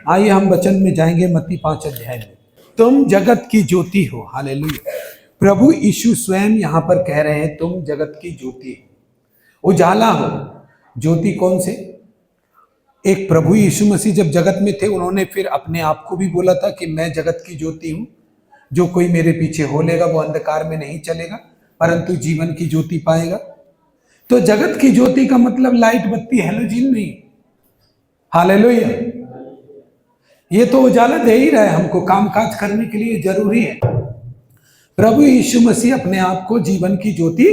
आइए हम वचन में जाएंगे मत्ती 5 अध्याय में। तुम जगत की ज्योति हो। हालेलुया। प्रभु यीशु स्वयं यहाँ पर कह रहे हैं तुम जगत की ज्योति हो, उजाला हो। ज्योति कौन से? एक प्रभु यीशु मसीह जब जगत में थे उन्होंने फिर अपने आप को भी बोला था कि मैं जगत की ज्योति हूं, जो कोई मेरे पीछे हो लेगा वो अंधकार में नहीं चलेगा परंतु जीवन की ज्योति पाएगा। तो जगत की ज्योति का मतलब लाइट बत्ती हैलोजन नहीं। हालेलुया। ये तो उजाला दे ही रहा है हमको, कामकाज करने के लिए जरूरी है। प्रभु यीशु मसीह अपने आप को जीवन की ज्योति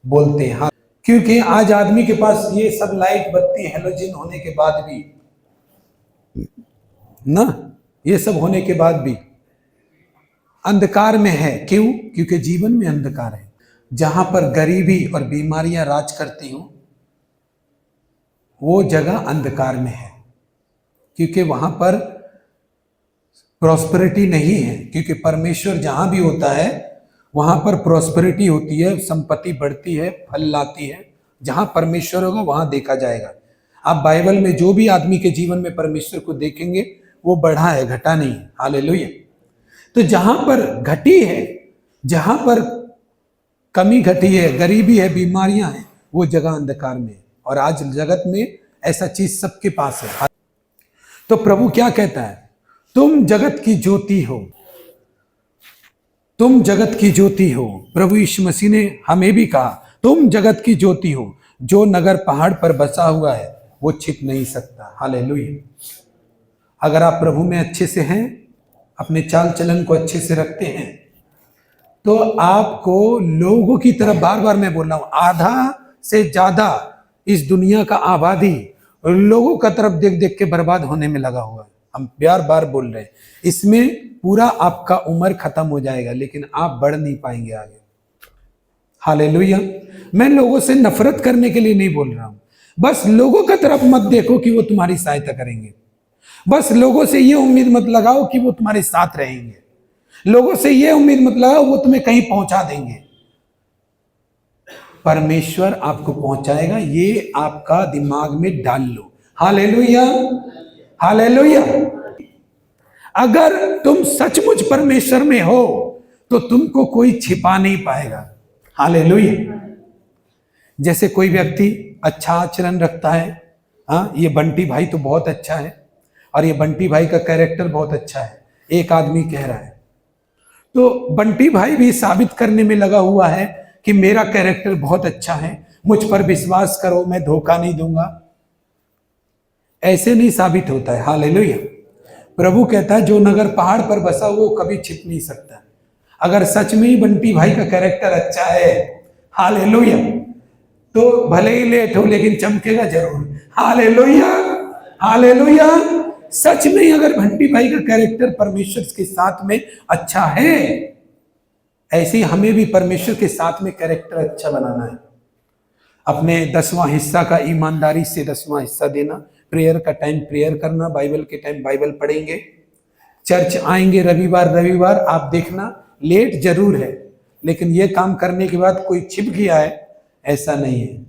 बोलते हैं। क्योंकि आज आदमी के पास ये सब लाइट बत्ती हैलोजन होने के बाद भी ना, ये सब होने के बाद भी अंधकार में है। क्यों? क्योंकि जीवन में अंधकार है। जहां पर गरीबी और बीमारियां राज करती हूं वो जगह अंधकार में है, क्योंकि वहां पर प्रॉस्पेरिटी नहीं है। क्योंकि परमेश्वर जहां भी होता है वहां पर प्रॉस्पेरिटी होती है, संपत्ति बढ़ती है, फल लाती है। जहां परमेश्वर होगा वहां देखा जाएगा। आप बाइबल में जो भी आदमी के जीवन में परमेश्वर को देखेंगे वो बढ़ा है, घटा नहीं है। हालेलुया। तो जहां पर घटी है, जहां पर कमी घटी है, गरीबी है, बीमारियां हैं, वो जगह अंधकार में है। और आज जगत में ऐसा चीज सबके पास है। तो प्रभु क्या कहता है? तुम जगत की ज्योति हो, तुम जगत की ज्योति हो। प्रभु यीशु मसीह ने हमें भी कहा तुम जगत की ज्योति हो। जो नगर पहाड़ पर बसा हुआ है वो छिप नहीं सकता। हालेलुया। अगर आप प्रभु में अच्छे से हैं, अपने चाल चलन को अच्छे से रखते हैं, तो आपको लोगों की तरफ, बार बार मैं बोल रहा हूं, आधा से ज्यादा इस दुनिया का आबादी लोगों का तरफ देख देख के बर्बाद होने में लगा हुआ है। हम बार बार बोल रहे हैं, इसमें पूरा आपका उम्र खत्म हो जाएगा लेकिन आप बढ़ नहीं पाएंगे आगे। हालेलुया। मैं लोगों से नफरत करने के लिए नहीं बोल रहा हूं, बस लोगों का तरफ मत देखो कि वो तुम्हारी सहायता करेंगे। बस लोगों से ये उम्मीद मत लगाओ कि वो तुम्हारे साथ रहेंगे। लोगों से ये उम्मीद मत लगाओ वो तुम्हें कहीं पहुंचा देंगे। परमेश्वर आपको पहुंचाएगा, ये आपका दिमाग में डाल लो। हालेलुया। हालेलुया। अगर तुम सचमुच परमेश्वर में हो तो तुमको कोई छिपा नहीं पाएगा। हालेलुया। जैसे कोई व्यक्ति अच्छा आचरण रखता है, हाँ ये बंटी भाई तो बहुत अच्छा है और ये बंटी भाई का कैरेक्टर बहुत अच्छा है, एक आदमी कह रहा है, तो बंटी भाई भी साबित करने में लगा हुआ है कि मेरा कैरेक्टर बहुत अच्छा है, मुझ पर विश्वास करो, मैं धोखा नहीं दूंगा। ऐसे नहीं साबित होता है। हालेलुया। प्रभु कहता है जो नगर पहाड़ पर बसा वो कभी छिप नहीं सकता। अगर सच में ही बंटी भाई का कैरेक्टर अच्छा है, हालेलुया, तो भले ही लेट हो लेकिन चमकेगा जरूर। हालेलुया। हालेलुया। सच में अगर बंटी भाई का कैरेक्टर परमेश्वर के साथ में अच्छा है, ऐसे ही हमें भी परमेश्वर के साथ में कैरेक्टर अच्छा बनाना है। अपने 10वां हिस्सा का ईमानदारी से 10वां हिस्सा देना, प्रेयर का टाइम प्रेयर करना, बाइबल के टाइम बाइबल पढ़ेंगे, चर्च आएंगे रविवार रविवार। आप देखना लेट जरूर है लेकिन ये काम करने के बाद कोई छिप गया है ऐसा नहीं है।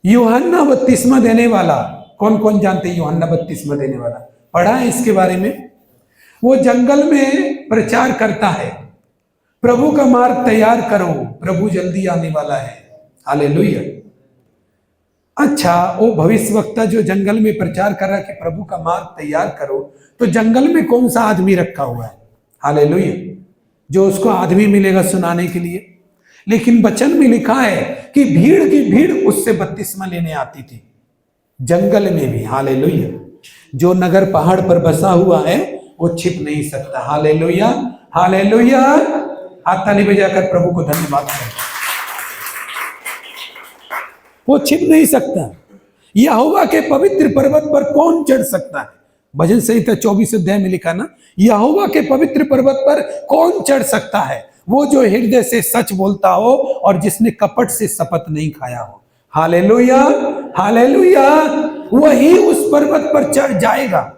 यूहन्ना बपतिस्मा देने वाला, कौन कौन जानते हैं यूहन्ना बपतिस्मा देने वाला? पढ़ा है इसके बारे में? वो जंगल में प्रचार करता है, प्रभु का मार्ग तैयार करो, प्रभु जल्दी आने वाला है। हालेलुया। अच्छा, वो भविष्यवक्ता जो जंगल में प्रचार कर रहा है कि प्रभु का मार्ग तैयार करो, तो जंगल में कौन सा आदमी रखा हुआ है? हालेलुया। जो उसको आदमी मिलेगा सुनाने के लिए। लेकिन वचन में लिखा है कि भीड़ की भीड़ उससे बपतिस्मा लेने आती थी, जंगल में भी। हालेलुया। जो नगर पहाड़ पर बसा हुआ है वो छिप नहीं सकता। हालेलुया। हालेलुया। हाथ ताली बजाकर प्रभु को धन्यवाद करें। वो छिप नहीं सकता। यहोवा के पवित्र पर्वत पर कौन चढ़ सकता है? भजन संहिता 24 अध्याय में लिखा ना, यहोवा के पवित्र पर्वत पर कौन चढ़ सकता है? वो जो हृदय से सच बोलता हो और जिसने कपट से शपथ नहीं खाया हो। हालेलुया। हालेलुया। वही उस पर्वत पर चढ़ जाएगा।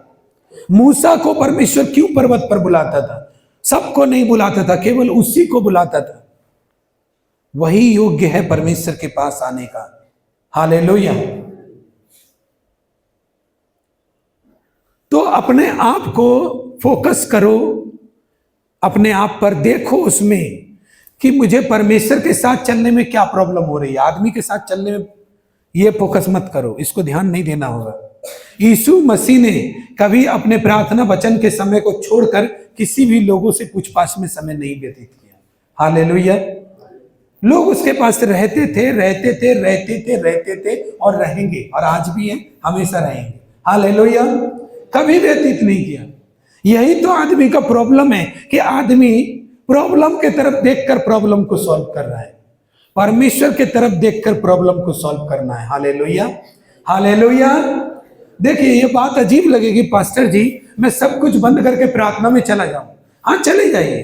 मूसा को परमेश्वर क्यों पर्वत पर बुलाता था? सबको नहीं बुलाता था, केवल उसी को बुलाता था। वही योग्य है परमेश्वर के पास आने का। हालेलुया। तो अपने आप को फोकस करो, अपने आप पर देखो उसमें कि मुझे परमेश्वर के साथ चलने में क्या प्रॉब्लम हो रही है। आदमी के साथ चलने में ये फोकस मत करो, इसको ध्यान नहीं देना होगा। यीशु मसीह ने कभी अपने प्रार्थना वचन के समय को छोड़कर किसी भी लोगों से पूछताछ में समय नहीं व्यतीत किया। हालेलुया। लोग उसके पास रहते थे और रहेंगे, और आज भी हैं, हमेशा रहेंगे। हालेलुया। कभी व्यतीत नहीं किया। यही तो आदमी का प्रॉब्लम है कि आदमी प्रॉब्लम के तरफ देखकर प्रॉब्लम को सॉल्व कर रहा है, परमेश्वर के तरफ देखकर प्रॉब्लम को सॉल्व करना है। Hallelujah, hallelujah. देखिए, ये बात अजीब लगेगी, पास्टर जी मैं सब कुछ बंद करके प्रार्थना में चला जाऊं। हाँ, चले जाइए।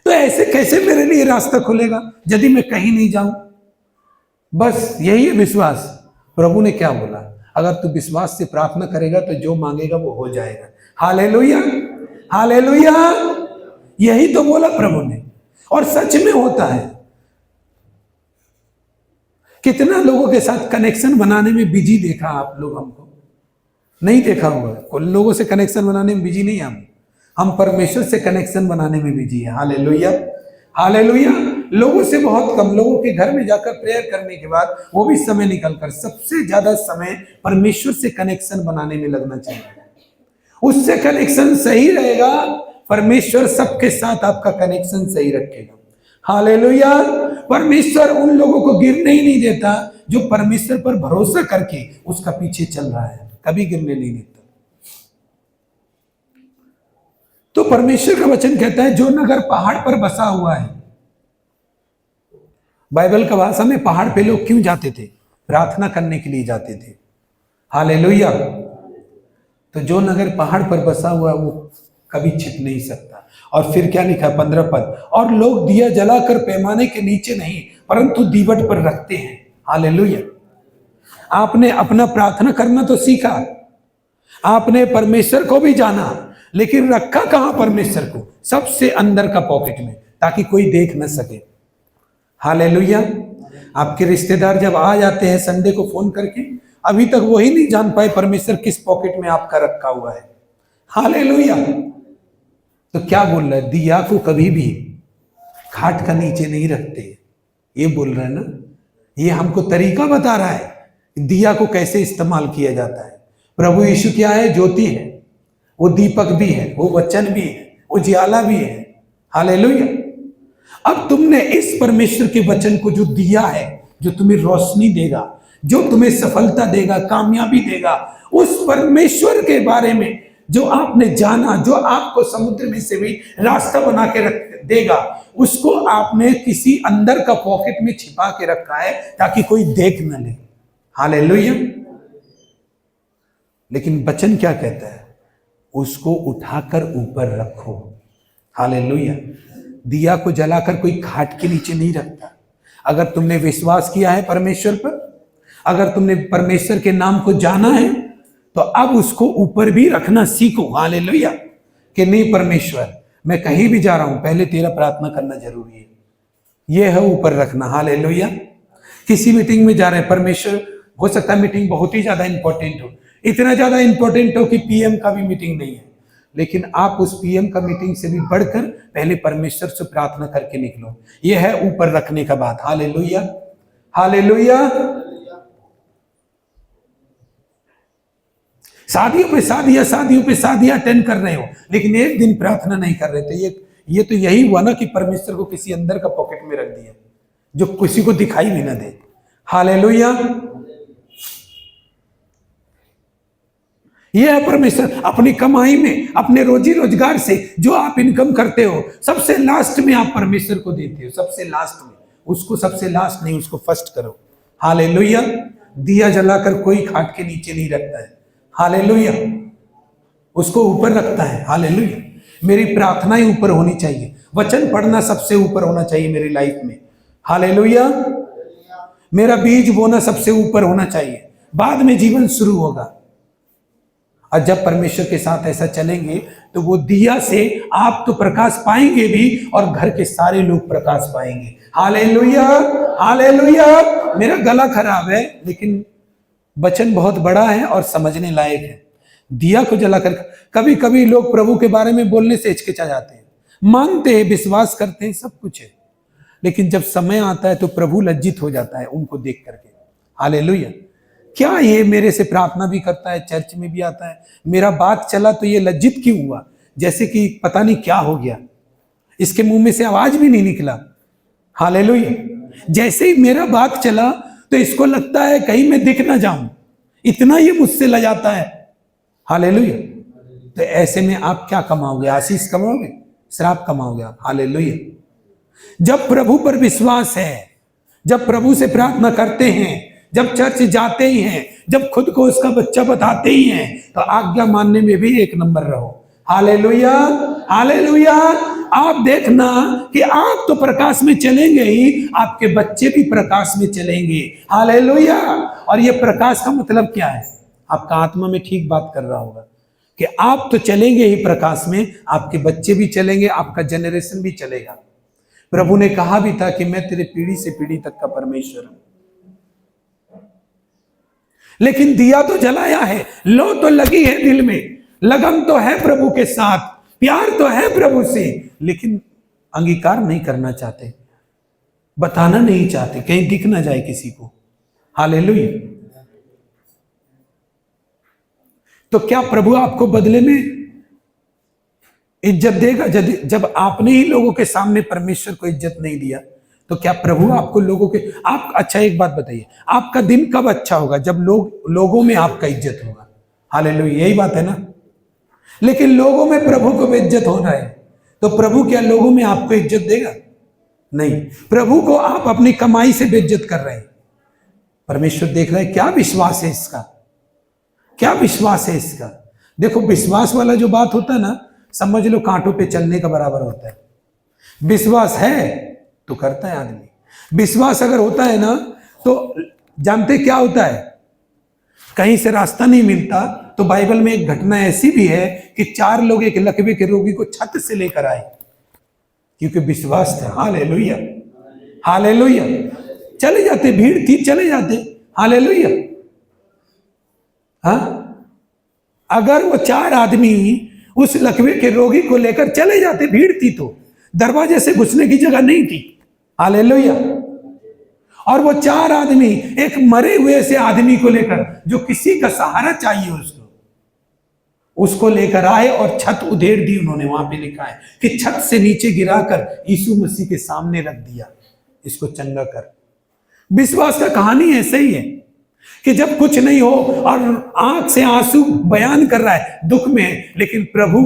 तो ऐसे कैसे मेरे लिए रास्ता खुलेगा यदि मैं कहीं नहीं जाऊं? बस यही है विश्वास। प्रभु ने क्या बोला? अगर तू विश्वास से प्रार्थना करेगा तो जो मांगेगा वो हो जाएगा। Hallelujah, hallelujah. यही तो बोला प्रभु ने, और सच में होता है। कितना लोगों के साथ कनेक्शन बनाने में बिजी देखा आप लोग? हमको नहीं देखा होगा। कुछ लोगों से कनेक्शन बनाने में बिजी नहीं, हम परमेश्वर से कनेक्शन बनाने में बिजी है। Hallelujah, hallelujah. लोगों से बहुत कम, लोगों के घर में जाकर प्रेयर करने के बाद वो भी समय निकलकर सबसे ज्यादा समय परमेश्वर से कनेक्शन बनाने में लगना चाहिए। उससे कनेक्शन सही रहेगा, परमेश्वर सबके साथ आपका कनेक्शन सही रखेगा। हालेलुया। परमेश्वर उन लोगों को गिरने ही नहीं देता जो परमेश्वर पर भरोसा करके उसका पीछे चल रहा है, कभी गिरने नहीं देता। तो परमेश्वर का वचन कहता है जो नगर पहाड़ पर बसा हुआ है। बाइबल का भाषा में पहाड़ पे लोग क्यों जाते थे? प्रार्थना करने के लिए जाते थे। हालेलुया। तो जो नगर पहाड़ पर बसा हुआ है वो कभी छिप नहीं सकता। और फिर क्या लिखा? 15 पद, और लोग दिया जलाकर पैमाने के नीचे नहीं परंतु दीवट पर रखते हैं। हालेलुया। आपने अपना प्रार्थना करना तो सीखा, आपने परमेश्वर को भी जाना, लेकिन रखा कहां परमेश्वर को? सबसे अंदर का पॉकेट में, ताकि कोई देख न सके। हालेलुया। आपके रिश्तेदार जब आ जाते हैं संडे को फोन करके, अभी तक वही नहीं जान पाए परमेश्वर किस पॉकेट में आपका रखा हुआ है। हालेलुया। तो क्या बोल रहा है? दिया को कभी भी खाट का नीचे नहीं रखते, ये बोल रहा है ना। ये हमको तरीका बता रहा है दिया को कैसे इस्तेमाल किया जाता है। प्रभु यीशु क्या है? ज्योति है, वो दीपक भी है, वो वचन भी है, वो ज्वाला भी है। हालेलुया। अब तुमने इस परमेश्वर के वचन को जो दिया है, जो तुम्हें रोशनी देगा, जो तुम्हें सफलता देगा, कामयाबी देगा, उस परमेश्वर के बारे में जो आपने जाना, जो आपको समुद्र में से भी रास्ता बना के रख देगा, उसको आपने किसी अंदर का पॉकेट में छिपा के रखा है ताकि कोई देख न ले। हालेलुया। लेकिन वचन क्या कहता है? उसको उठाकर ऊपर रखो। हालेलुया। दिया को जलाकर कोई खाट के नीचे नहीं रखता। अगर तुमने विश्वास किया है परमेश्वर पर, अगर तुमने परमेश्वर के नाम को जाना है, तो अब उसको ऊपर भी रखना सीखो। हालेलुया। कि नहीं परमेश्वर, मैं कहीं भी जा रहा हूं, पहले तेरा प्रार्थना करना जरूरी है। यह है ऊपर रखना। हालेलुया। किसी मीटिंग में जा रहे हैं, परमेश्वर, हो सकता है मीटिंग बहुत ही ज्यादा इंपॉर्टेंट हो, इतना ज्यादा इंपॉर्टेंट हो कि पीएम का भी मीटिंग नहीं है, लेकिन आप उस पीएम का मीटिंग से भी बढ़कर पहले परमेश्वर से प्रार्थना करके निकलो। यह है ऊपर रखने का बात। Hallelujah, hallelujah. शादियों पे शादियां अटेंड कर रहे हो, लेकिन एक दिन प्रार्थना नहीं कर रहे थे। ये तो यही हुआ ना कि परमेश्वर को किसी अंदर का पॉकेट में रख दिया जो किसी को दिखाई भी ना दे। हालेलुया। यह है परमेश्वर। अपनी कमाई में, अपने रोजी रोजगार से जो आप इनकम करते हो, सबसे लास्ट में आप परमेश्वर को देते हो। सबसे लास्ट में, उसको सबसे लास्ट नहीं, उसको फर्स्ट करो। हालेलुया। दिया जलाकर कोई खाट के नीचे नहीं रखता है। हालेलुया। उसको ऊपर रखता है। हालेलुया। मेरी प्रार्थनाएं ऊपर होनी चाहिए, वचन पढ़ना सबसे ऊपर होना चाहिए मेरी लाइफ में। हालेलुया। मेरा बीज बोना सबसे ऊपर होना चाहिए, बाद में जीवन शुरू होगा। और जब परमेश्वर के साथ ऐसा चलेंगे तो वो दिया से आप तो प्रकाश पाएंगे भी, और घर के सारे लोग प्रकाश पाएंगे। Hallelujah, hallelujah. मेरा गला खराब है, लेकिन वचन बहुत बड़ा है और समझने लायक है। दिया को जलाकर। कभी कभी लोग प्रभु के बारे में बोलने से हिचकिचा जाते हैं, मानते हैं, विश्वास करते हैं, सब कुछ है, लेकिन जब समय आता है तो प्रभु लज्जित हो जाता है उनको देख करके। हालेलुया। क्या ये मेरे से प्रार्थना भी करता है, चर्च में भी आता है, मेरा बात चला तो ये लज्जित क्यों हुआ, जैसे कि पता नहीं क्या हो गया, इसके मुंह में से आवाज भी नहीं निकला। हालेलुया। जैसे ही मेरा बात चला तो इसको लगता है कहीं मैं दिख ना जाऊं, इतना ये मुझसे लजाता है। हालेलुया। तो ऐसे में आप क्या कमाओगे? आशीष कमाओगे, श्राप कमाओगे आप। हालेलुया। जब प्रभु पर विश्वास है, जब प्रभु से प्रार्थना करते हैं, जब चर्च जाते ही हैं, जब खुद को उसका बच्चा बताते ही हैं, तो आज्ञा मानने में भी एक नंबर रहो। Hallelujah, hallelujah. आप देखना कि आप तो प्रकाश में चलेंगे ही, आपके बच्चे भी प्रकाश में चलेंगे। हालेलुया। और ये प्रकाश का मतलब क्या है? आपका आत्मा में ठीक बात कर रहा होगा कि आप तो चलेंगे ही प्रकाश में, आपके बच्चे भी चलेंगे, आपका जनरेशन भी चलेगा। प्रभु ने कहा भी था कि मैं तेरे पीढ़ी से पीढ़ी तक का परमेश्वर हूं। लेकिन दिया तो जलाया है, लो तो लगी है दिल में, लगन तो है प्रभु के साथ, प्यार तो है प्रभु से, लेकिन अंगीकार नहीं करना चाहते, बताना नहीं चाहते, कहीं दिख ना जाए किसी को। हालेलुया। तो क्या प्रभु आपको बदले में इज्जत देगा? जब आपने ही लोगों के सामने परमेश्वर को इज्जत नहीं दिया, तो क्या प्रभु आपको लोगों के आप अच्छा एक बात बताइए, आपका दिन कब अच्छा होगा? जब लोगों में आपका इज्जत होगा। हालेलुया। यही बात है ना। लेकिन लोगों में प्रभु को इज्जत होना है, तो प्रभु क्या लोगों में आपको इज्जत देगा? नहीं। प्रभु को आप अपनी कमाई से बेइज्जत कर रहे हैं। परमेश्वर देख रहा है क्या विश्वास है इसका, क्या विश्वास है इसका। देखो, विश्वास वाला जो बात होता है ना, समझ लो कांटों पे चलने का बराबर होता है। विश्वास है तो करता है आदमी। विश्वास अगर होता है ना, तो जानते क्या होता है, कहीं से रास्ता नहीं मिलता तो बाइबल में एक घटना ऐसी भी है कि 4 लोग एक लकवे के रोगी को छत से लेकर आए, क्योंकि विश्वास था। Hallelujah, hallelujah. चले जाते, भीड़ थी, चले जाते। हालेलुया। हाँ, अगर वो 4 आदमी उस लकवे के रोगी को लेकर चले जाते, भीड़ थी तो दरवाजे से घुसने की जगह नहीं थी। हालेलुया। और वो 4 आदमी एक मरे हुए से आदमी को लेकर, जो किसी का सहारा चाहिए उसको लेकर आए और छत उधेड़ दी उन्होंने। वहां पे लिखा है कि छत से नीचे गिराकर यीशु मसीह के सामने रख दिया, इसको चंगा कर। विश्वास का कहानी ऐसे ही है कि जब कुछ नहीं हो और आंख से आंसू बयान कर रहा है दुख में, लेकिन प्रभु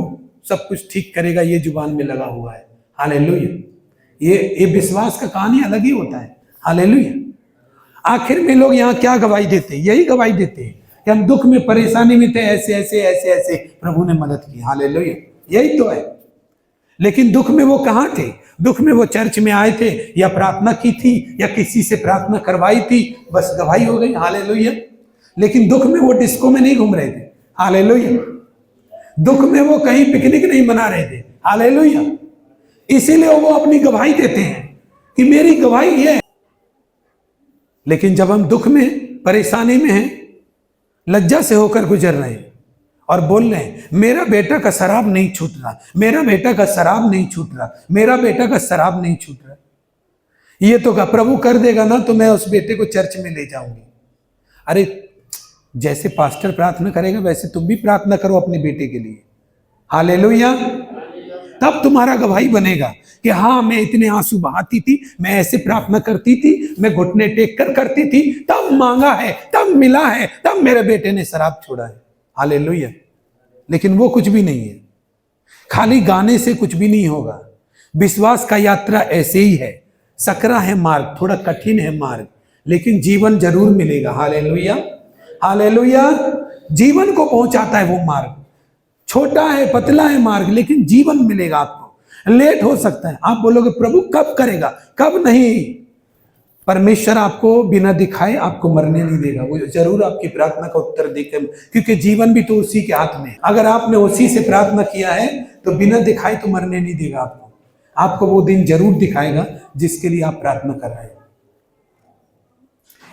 सब कुछ ठीक करेगा, ये जुबान में लगा हुआ है। हालेलुया। ये विश्वास का कहानी अलग ही होता है। हालेलुया। आखिर में लोग यहाँ क्या गवाही देते हैं? यही गवाही देते हैं कि हम दुख में, परेशानी में थे, ऐसे ऐसे ऐसे ऐसे प्रभु ने मदद की। हालेलुया। यही तो है। लेकिन दुख में वो कहाँ थे? दुख में वो चर्च में आए थे, या प्रार्थना की थी, या किसी से प्रार्थना करवाई थी, बस गवाही हो गई। हालेलुया। लेकिन दुख में वो डिस्को में नहीं घूम रहे थे। हालेलुया। दुख में वो कहीं पिकनिक नहीं मना रहे थे। हालेलुया। इसीलिए वो अपनी गवाही देते हैं कि मेरी गवाही ये है। लेकिन जब हम दुख में, परेशानी में हैं, लज्जा से होकर गुजर रहे हैं और बोल रहे हैं मेरा बेटा का शराब नहीं छूट रहा, मेरा बेटा का शराब नहीं छूट रहा, मेरा बेटा का शराब नहीं छूट रहा, ये तो का प्रभु कर देगा ना तो मैं उस बेटे को चर्च में ले जाऊंगी। अरे, जैसे पास्टर प्रार्थना करेगा वैसे तुम भी प्रार्थना करो अपने बेटे के लिए। हालेलुया। तब तुम्हारा गवाही बनेगा कि हाँ, मैं इतने आंसू बहाती थी, मैं ऐसे प्रार्थना करती थी, मैं घुटने टेक कर करती थी, तब मांगा है, तब मिला है, तब मेरे बेटे ने शराब छोड़ा है। हालेलुया। लेकिन वो कुछ भी नहीं है, खाली गाने से कुछ भी नहीं होगा। विश्वास का यात्रा ऐसे ही है, सकरा है मार्ग, थोड़ा कठिन है मार्ग, लेकिन जीवन जरूर मिलेगा। Hallelujah, hallelujah. जीवन को पहुंचाता है वो मार्ग। छोटा है, पतला है मार्ग, लेकिन जीवन मिलेगा आपको। लेट हो सकता है, आप बोलोगे प्रभु कब करेगा, कब नहीं। परमेश्वर आपको बिना दिखाए आपको मरने नहीं देगा, वो जरूर आपकी प्रार्थना का उत्तर देगा, क्योंकि जीवन भी तो उसी के हाथ में। अगर आपने उसी से प्रार्थना किया है तो बिना दिखाए तो मरने नहीं देगा आपको। आपको वो दिन जरूर दिखाएगा जिसके लिए आप प्रार्थना कर रहे हैं।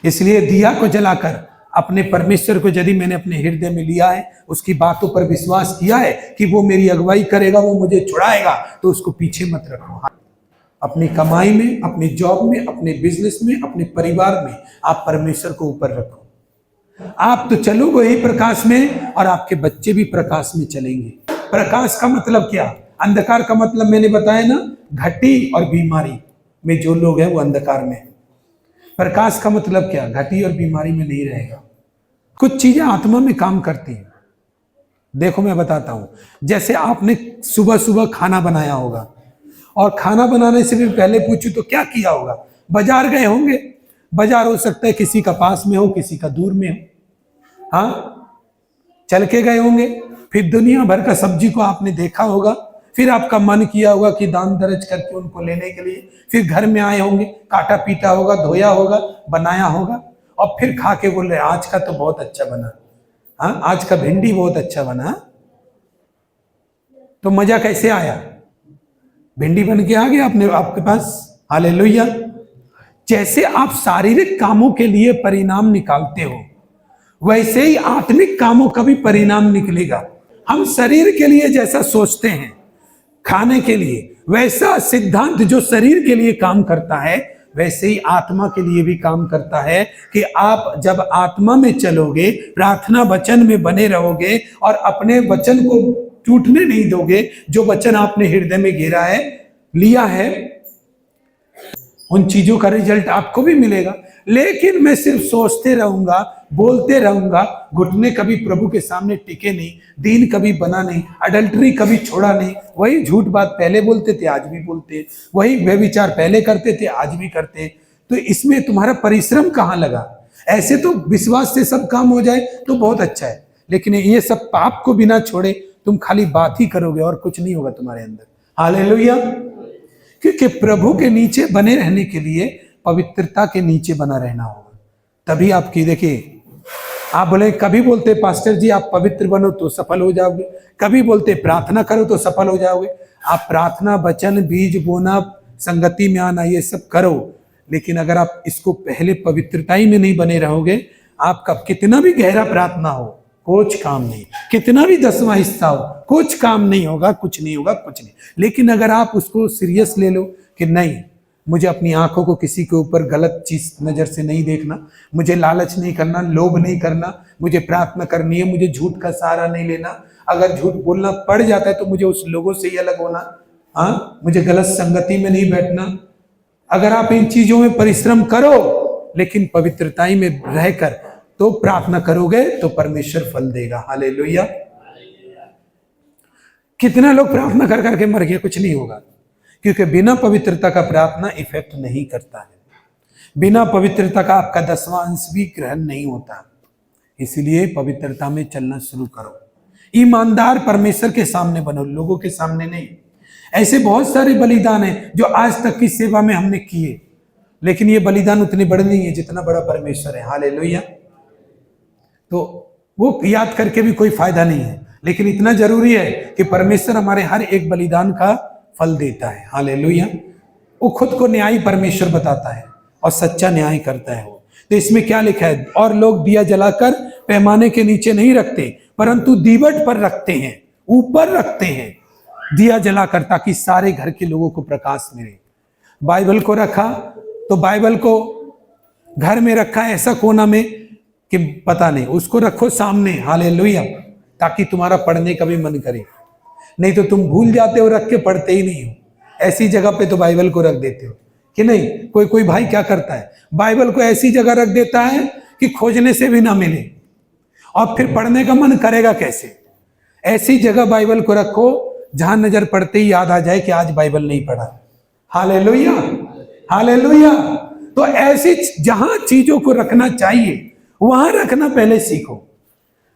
इसलिए दिया को जलाकर अपने परमेश्वर को यदि मैंने अपने हृदय में लिया है, उसकी बातों पर विश्वास किया है कि वो मेरी अगुवाई करेगा, वो मुझे छुड़ाएगा, तो उसको पीछे मत रखो। अपनी कमाई में, अपनी जॉब में, अपने बिजनेस में, अपने परिवार में आप परमेश्वर को ऊपर रखो। आप तो चलोगे ही प्रकाश में और आपके बच्चे भी प्रकाश में चलेंगे। प्रकाश का मतलब क्या? अंधकार का मतलब मैंने बताया ना, घटी और बीमारी में जो लोग हैं वो अंधकार में है। प्रकाश का मतलब क्या? घटी और बीमारी में नहीं रहेगा। कुछ चीजें आत्मा में काम करती हैं। देखो मैं बताता हूं, जैसे आपने सुबह सुबह खाना बनाया होगा और खाना बनाने से भी पहले पूछूं तो क्या किया होगा? बाजार गए होंगे। बाजार हो सकता है किसी का पास में हो, किसी का दूर में हो, हाँ, चल के गए होंगे। फिर दुनिया भर का सब्जी को आपने देखा होगा, फिर आपका मन किया होगा कि दाम दर्ज करके उनको लेने के लिए, फिर घर में आए होंगे, काटा पीटा होगा, धोया होगा, बनाया होगा और फिर खा के बोल रहे आज का तो बहुत अच्छा बना, हाँ आज का भिंडी बहुत अच्छा बना। तो मजा कैसे आया? भिंडी बन के आ गया अपने आपके पास। हालेलुया। जैसे आप शारीरिक कामों के लिए परिणाम निकालते हो, वैसे ही आत्मिक कामों का भी परिणाम निकलेगा। हम शरीर के लिए जैसा सोचते हैं खाने के लिए, वैसा सिद्धांत जो शरीर के लिए काम करता है वैसे ही आत्मा के लिए भी काम करता है कि आप जब आत्मा में चलोगे, प्रार्थना वचन में बने रहोगे और अपने वचन को टूटने नहीं दोगे, जो वचन आपने हृदय में घेरा है, लिया है, उन चीजों का रिजल्ट आपको भी मिलेगा। लेकिन मैं सिर्फ सोचते रहूंगा, बोलते रहूंगा, घुटने कभी प्रभु के सामने टिके नहीं, दीन कभी बना नहीं, अडल्ट्री कभी छोड़ा नहीं, वही झूठ बात पहले बोलते थे आज भी बोलते, वही व्यभिचार पहले करते थे आज भी करते, तो इसमें तुम्हारा परिश्रम कहाँ लगा? ऐसे तो विश्वास से सब काम हो जाए तो बहुत अच्छा है, लेकिन ये सब पाप को बिना छोड़े तुम खाली बात ही करोगे और कुछ नहीं होगा तुम्हारे अंदर। हालेलुया। क्योंकि प्रभु के नीचे बने रहने के लिए पवित्रता के नीचे बना रहना होगा, तभी आपकी, देखिए आप बोले, कभी बोलते पास्टर जी आप पवित्र बनो तो सफल हो जाओगे, कभी बोलते प्रार्थना करो तो सफल हो जाओगे। आप प्रार्थना, वचन, बीज बोना, संगति में आना, ये सब करो, लेकिन अगर आप इसको पहले पवित्रता ही में नहीं बने रहोगे, आपका कितना भी गहरा प्रार्थना हो कुछ काम नहीं, कितना भी 10वां हिस्सा हो कुछ काम नहीं होगा, कुछ नहीं होगा, कुछ नहीं। लेकिन अगर आप उसको सीरियस ले लो कि नहीं, मुझे अपनी आंखों को किसी के ऊपर गलत चीज नजर से नहीं देखना, मुझे लालच नहीं करना, लोभ नहीं करना, मुझे प्रार्थना करनी है, मुझे झूठ का सहारा नहीं लेना, अगर झूठ बोलना पड़ जाता है तो मुझे उस लोगों से ही अलग होना, हाँ, मुझे गलत संगति में नहीं बैठना। अगर आप इन चीजों में परिश्रम करो लेकिन पवित्रताई में रहकर तो प्रार्थना करोगे तो परमेश्वर फल देगा। हालेलुया। कितना लोग प्रार्थना कर करके मर गए, कुछ नहीं होगा, क्योंकि बिना पवित्रता का प्रार्थना इफेक्ट नहीं करता है, बिना पवित्रता का आपका 10वां अंश भी ग्रहण नहीं होता। इसलिए पवित्रता में चलना शुरू करो, ईमानदार परमेश्वर के सामने बनो, लोगों के सामने नहीं। ऐसे बहुत सारे बलिदान हैं जो आज तक की सेवा में हमने किए, लेकिन ये बलिदान उतने बड़े नहीं है जितना बड़ा परमेश्वर है। हालेलुया। तो वो याद करके भी कोई फायदा नहीं है, लेकिन इतना जरूरी है कि परमेश्वर हमारे हर एक बलिदान का फल देता है। हालेलुया। वो खुद को न्यायी परमेश्वर बताता है और सच्चा न्याय करता है वो। तो इसमें क्या लिखा है? और लोग दिया जलाकर पैमाने के नीचे नहीं रखते, परंतु दीवट पर रखते हैं, ऊपर रखते हैं दिया जलाकर, ताकि सारे घर के लोगों को प्रकाश मिले। बाइबल को रखा तो बाइबल को घर में रखा ऐसा कोना में कि पता नहीं, उसको रखो सामने। हालेलुया। ताकि तुम्हारा पढ़ने का भी मन करे, नहीं तो तुम भूल जाते हो, रख के पढ़ते ही नहीं हो। ऐसी जगह पे तो बाइबल को रख देते हो कि नहीं। कोई भाई क्या करता है, बाइबल को ऐसी जगह रख देता है कि खोजने से भी ना मिले, और फिर पढ़ने का मन करेगा कैसे। ऐसी जगह बाइबल को रखो जहां नजर पड़ते ही याद आ जाए कि आज बाइबल नहीं पढ़ा। हालेलुया। हालेलुया। तो ऐसी जहां चीजों को रखना चाहिए वहां रखना पहले सीखो,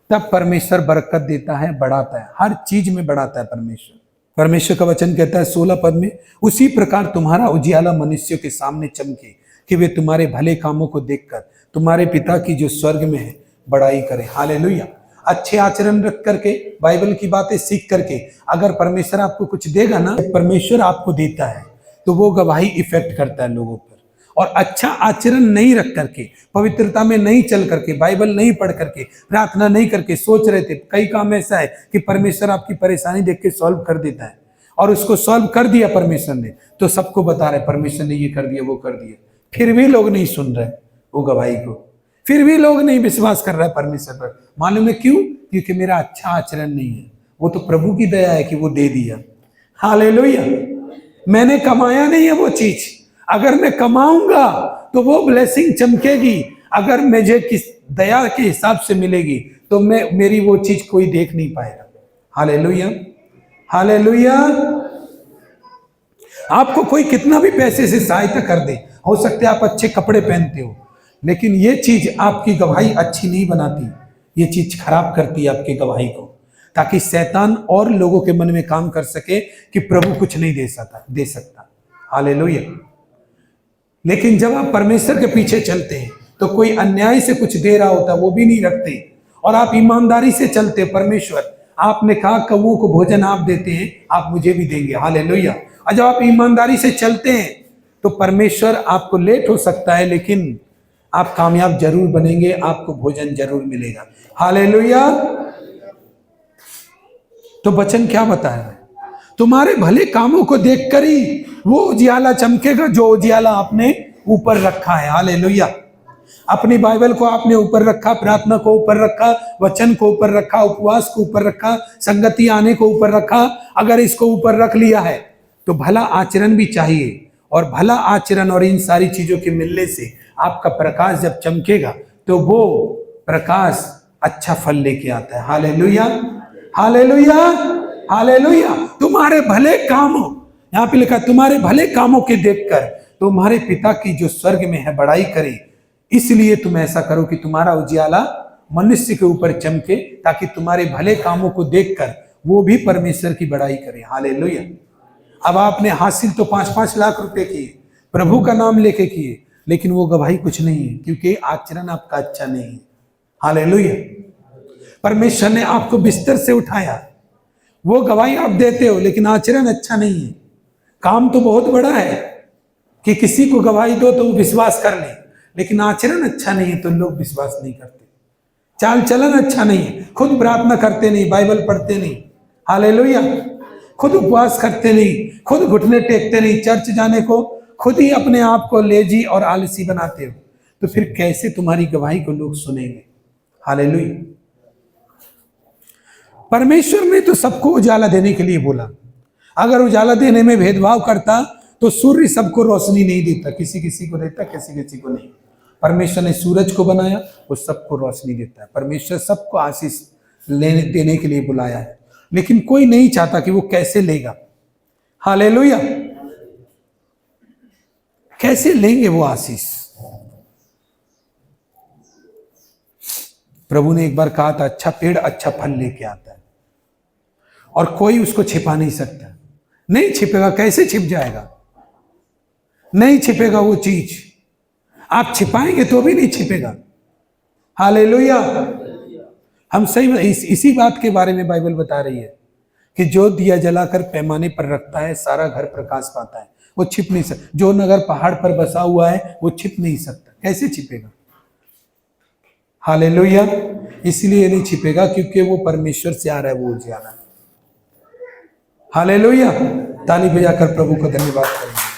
तब परमेश्वर बरकत देता है, बढ़ाता है, हर चीज में बढ़ाता है परमेश्वर। परमेश्वर का वचन कहता है 16 पद में, उसी प्रकार तुम्हारा उजियाला मनुष्यों के सामने चमके कि वे तुम्हारे भले कामों को देखकर तुम्हारे पिता की जो स्वर्ग में है बड़ाई करें। हालेलुया। अच्छे आचरण रख करके, बाइबल की बातें सीख करके अगर परमेश्वर आपको कुछ देगा ना, परमेश्वर आपको देता है तो वो गवाही इफेक्ट करता है लोगों पर, और अच्छा आचरण नहीं रख करके, पवित्रता में नहीं चल करके, बाइबल नहीं पढ़ करके, प्रार्थना नहीं करके सोच रहे थे। कई काम ऐसा है कि परमेश्वर आपकी परेशानी देख के सॉल्व कर देता है, और उसको सॉल्व कर दिया परमेश्वर ने, तो सबको बता रहे परमेश्वर ने ये कर दिया, वो कर दिया, फिर भी लोग नहीं सुन रहे वो गवाही को, फिर भी लोग नहीं विश्वास कर रहे हैं परमेश्वर पर। मालूम है क्यों? क्योंकि मेरा अच्छा आचरण नहीं है। वो तो प्रभु की दया है कि वो दे दिया। हालेलुया। मैंने कमाया नहीं है वो चीज, अगर मैं कमाऊंगा तो वो ब्लेसिंग चमकेगी, अगर मुझे किस दया के हिसाब से मिलेगी तो मेरी वो चीज कोई देख नहीं पाएगा। Hallelujah, hallelujah. आपको कोई कितना भी पैसे से सहायता कर दे, हो सकता है आप अच्छे कपड़े पहनते हो, लेकिन ये चीज आपकी गवाही अच्छी नहीं बनाती, ये चीज खराब करती है आपकी गवाही को, ताकि शैतान और लोगों के मन में काम कर सके कि प्रभु कुछ नहीं दे सकता। हालेलुया। लेकिन जब आप परमेश्वर के पीछे चलते हैं तो कोई अन्याय से कुछ दे रहा होता वो भी नहीं रखते, और आप ईमानदारी से चलते। परमेश्वर आपने कहा कौओं को भोजन आप देते हैं, आप मुझे भी देंगे। हालेलुया। और जब आप ईमानदारी से चलते हैं तो परमेश्वर, आपको लेट हो सकता है लेकिन आप कामयाब जरूर बनेंगे, आपको भोजन जरूर मिलेगा। हालेलुया। तो वचन क्या बताया? तुम्हारे भले कामों को देखकर ही वो उजियाला चमकेगा जो उजियाला आपने ऊपर रखा है। हालेलुया। अपनी बाइबल को आपने ऊपर रखा, प्रार्थना को ऊपर रखा, वचन को ऊपर रखा, उपवास को ऊपर रखा, संगति आने को ऊपर रखा। अगर इसको ऊपर रख लिया है तो भला आचरण भी चाहिए, और भला आचरण और इन सारी चीजों के मिलने से आपका प्रकाश जब चमकेगा तो वो प्रकाश अच्छा फल लेके आता है। Hallelujah, hallelujah, hallelujah. तुम्हारे भले कामों, यहाँ पे लिखा तुम्हारे भले कामों के देखकर तुम्हारे पिता की जो स्वर्ग में है बड़ाई करे, इसलिए तुम ऐसा करो कि तुम्हारा उजियाला मनुष्य के ऊपर चमके, ताकि तुम्हारे भले कामों को देखकर वो भी परमेश्वर की बड़ाई करे। हालेलुया। अब आपने हासिल तो 5-5 लाख रुपए किए, प्रभु का नाम लेके किए, लेकिन वो गवाही कुछ नहीं है, क्योंकि आचरण आपका अच्छा नहीं है। हालेलुया। परमेश्वर ने आपको बिस्तर से उठाया, वो गवाही आप देते हो, लेकिन आचरण अच्छा नहीं है। काम तो बहुत बड़ा है कि किसी को गवाही दो तो वो विश्वास कर ले, लेकिन आचरण अच्छा नहीं है तो लोग विश्वास नहीं करते। चाल चलन अच्छा नहीं है, खुद प्रार्थना करते नहीं, बाइबल पढ़ते नहीं। हालेलुया। खुद उपवास करते नहीं, खुद घुटने टेकते नहीं, चर्च जाने को खुद ही अपने आप को लेजी और आलसी बनाते हो, तो फिर कैसे तुम्हारी गवाही को लोग सुनेंगे? हालेलुया। परमेश्वर ने तो सबको उजाला देने के लिए बोला। अगर उजाला देने में भेदभाव करता तो सूर्य सबको रोशनी नहीं देता, किसी किसी को देता, किसी किसी को नहीं। परमेश्वर ने सूरज को बनाया, वो सबको रोशनी देता है। परमेश्वर सबको आशीष देने के लिए बुलाया है, लेकिन कोई नहीं चाहता कि वो कैसे लेगा। हालेलुया। कैसे लेंगे वो आशीष? प्रभु ने एक बार कहा था, अच्छा पेड़ अच्छा फल लेके आता है, और कोई उसको छिपा नहीं सकता। नहीं छिपेगा, कैसे छिप जाएगा? नहीं छिपेगा वो चीज, आप छिपाएंगे तो भी नहीं छिपेगा। हालेलुया। हम सही में इसी बात के बारे में बाइबल बता रही है कि जो दिया जलाकर पैमाने पर रखता है सारा घर प्रकाश पाता है, वो छिप नहीं सकता। जो नगर पहाड़ पर बसा हुआ है वो छिप नहीं सकता, कैसे छिपेगा? हालेलुया। इसलिए नहीं छिपेगा क्योंकि वो परमेश्वर से आ रहा है, वो उजियाला। हालेलुया। ताली बजाकर प्रभु को धन्यवाद करेंगे।